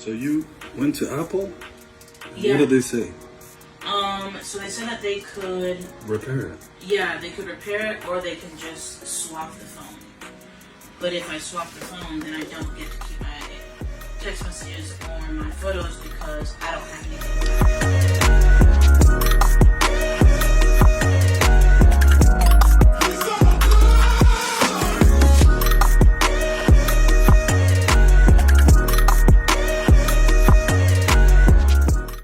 So you went to Apple? Yeah. What did they say? So they said that they could Repair it. Yeah, they could repair it or they can just swap the phone. But if I swap the phone, then I don't get to keep my text messages or my photos because I don't have anything.